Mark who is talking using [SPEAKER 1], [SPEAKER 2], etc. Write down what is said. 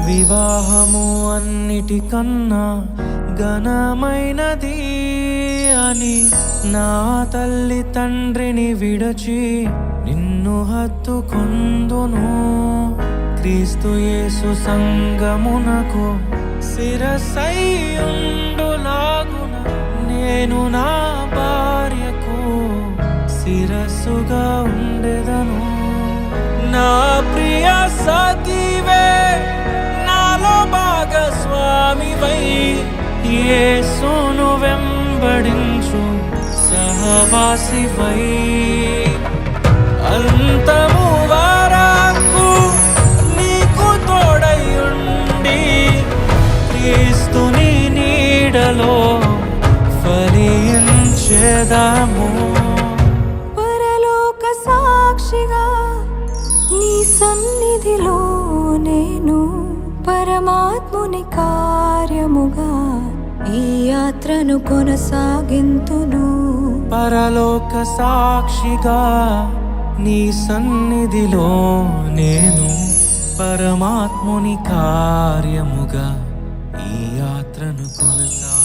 [SPEAKER 1] వివాహము అన్నిటికన్నా ఘనమైనది అని నా తల్లి తండ్రిని విడచి నిన్ను హత్తుకొందును. క్రీస్తు యేసు సంగమునకు శిరస్సైయుండులాగున నేను నా భార్యకు శిరస్సుగా ఉండెదను. నా ప్రియ సఖివే నాలో భాగస్వామివై యేసును వెంబడించు సహవాసివై అంతము వరకు నీకు తోడయుండి క్రీస్తుని నీడలో ఫలించెదము.
[SPEAKER 2] పరలోక సాక్షిగా నీ సన్నిధిలో నేను పరమాత్ముని కార్యముగా ఈ యాత్రను కొనసాగింతును.
[SPEAKER 1] పరలోక సాక్షిగా నీ సన్నిధిలో నేను పరమాత్ముని కార్యముగా ఈ యాత్రను కొనసాగింతును.